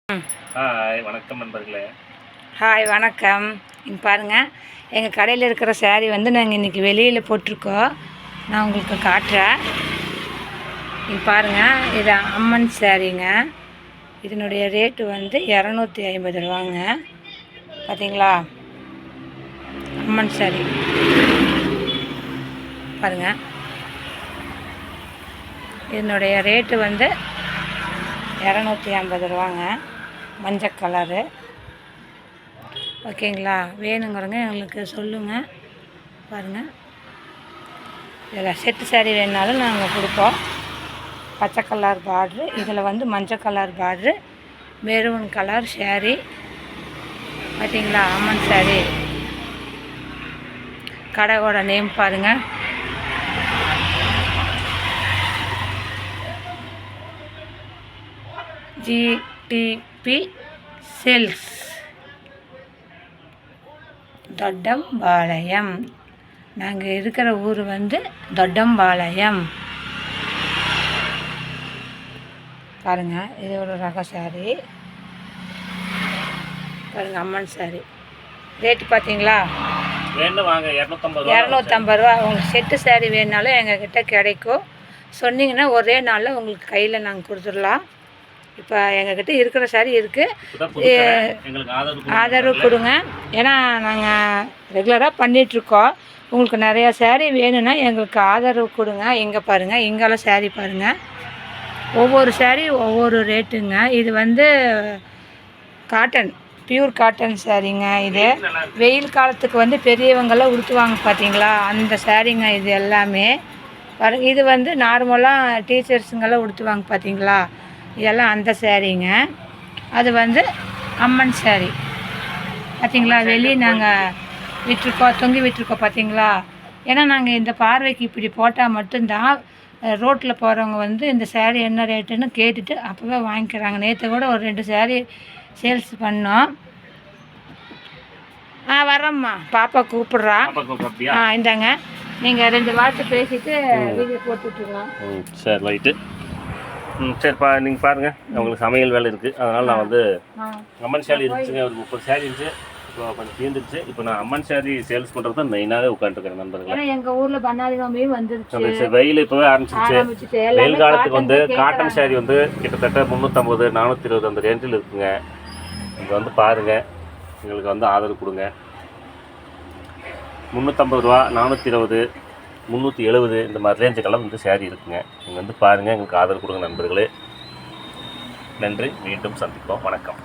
Hi வணக்கம் நண்பர்களே. Hi வணக்கம். இங்கே பாருங்கள், எங்கள் கடையில் இருக்கிற சேரீ வந்து நாங்கள் இன்றைக்கி வெளியில் போட்டிருக்கோம். நான் உங்களுக்கு காட்டுறேன். இங்கே பாருங்கள், இது அம்மன் சேரீங்க. இதனுடைய ரேட்டு வந்து 250 ரூபாங்க. பார்த்தீங்களா, அம்மன் சேரீ பாருங்கள். இதனுடைய ரேட்டு வந்து 250 ரூபாங்க. மஞ்சள் கலரு. ஓகேங்களா, வேணுங்கிறவங்க எங்களுக்கு சொல்லுங்கள். பாருங்கள், இதில் செட்டு சேரீ வேணுனாலும் நாங்கள் கொடுப்போம். பச்சை கலர் பார்ட்ரு, இதில் வந்து மஞ்சள் கலர் பார்ட்ரு, மெரூன் கலர் சேரீ. பார்த்தீங்களா, அம்மன் சேரீ. கடையோட நேம் பாருங்கள். GDP silks, Dottampalayam. நாங்கள் இருக்கிற ஊர் வந்து தொட்டம்பாளையம். பாருங்கள், இது ஒரு ரக சாரி. பாருங்கள், அம்மன் சாரி. ரேட்டு பார்த்தீங்களா, வாங்க 250 ரூபா. உங்களுக்கு செட்டு சாரி வேணுனாலும் எங்ககிட்ட கிடைக்கும். சொன்னீங்கன்னா ஒரே நாளில் உங்களுக்கு கையில் நாங்கள் கொடுத்துடலாம். இப்போ எங்ககிட்ட இருக்கிற சாரி இருக்குது. ஆதரவு கொடுங்க. ஏன்னா நாங்கள் ரெகுலராக பண்ணிகிட்ருக்கோம். உங்களுக்கு நிறையா சேரீ வேணும்னா எங்களுக்கு ஆதரவு கொடுங்க. இங்கே பாருங்கள், இங்கெல்லாம் சேரீ பாருங்கள். ஒவ்வொரு சேரீ ஒவ்வொரு ரேட்டுங்க. இது வந்து காட்டன், பியூர் காட்டன் சாரீங்க. இது வெயில் காலத்துக்கு வந்து பெரியவங்களாம் உடுத்துவாங்க பார்த்தீங்களா, அந்த சாரீங்க இது எல்லாமே. பாருங்கள், இது வந்து நார்மலாக டீச்சர்ஸுங்கெல்லாம் உடுத்துவாங்க பார்த்தீங்களா, இதெல்லாம் அந்த சேரீங்க. அது வந்து அம்மன் சேரீ. பார்த்தீங்களா, வெளியே நாங்கள் விட்டுருக்கோம், தொங்கி விட்டுருக்கோம் பார்த்தீங்களா. ஏன்னா நாங்கள் இந்த பார்வைக்கு இப்படி போட்டால் மட்டும்தான் ரோட்டில் போகிறவங்க வந்து இந்த சேரீ என்ன ரேட்டுன்னு கேட்டுட்டு அப்போவே வாங்கிக்கிறாங்க. நேற்று கூட ஒரு 2 சேரீ சேல்ஸ் பண்ணோம். வர்றோம்மா, பாப்பா கூப்பிட்றா. இந்தாங்க, நீங்கள் 2 வார்த்தை பேசிவிட்டு வீடியோ போட்டுவிட்டுருலாம். சரி, ரைட்டு. சரிப்பா, நீங்கள் பாருங்கள், உங்களுக்கு சமையல் வேலை இருக்குது. அதனால் நான் வந்து அம்மன் சேரீ இருந்துச்சுங்க, ஒரு 30 சேரீ இருந்துச்சு. இப்போ கொஞ்சம் தீர்ந்துருச்சு. இப்போ நான் அம்மன் சேரீ சேல்ஸ் பண்ணுறது தான் மெயினாகவே உட்காந்துருக்கேன் நண்பர்களே. எங்கள் ஊரில் பண்ணாரி நோம்பியும் வந்துருச்சு. வெயில் இப்போவே ஆரம்பிச்சிருச்சு. வெயில் காலத்துக்கு வந்து காட்டன் சேரீ வந்து கிட்டத்தட்ட 350 420 அந்த ரேஞ்சில் இருக்குங்க. இங்கே வந்து பாருங்கள், எங்களுக்கு வந்து ஆதரவு கொடுங்க. 350 ரூபா, 420, 370 இந்த மாதிரி ரேஞ்சுக்கெல்லாம் வந்து சேரீ இருக்குங்க. நீங்கள் வந்து பாருங்கள், எங்களுக்கு ஆதரவு கொடுங்க நண்பர்களே. நன்றி, மீண்டும் சந்திப்போம். வணக்கம்.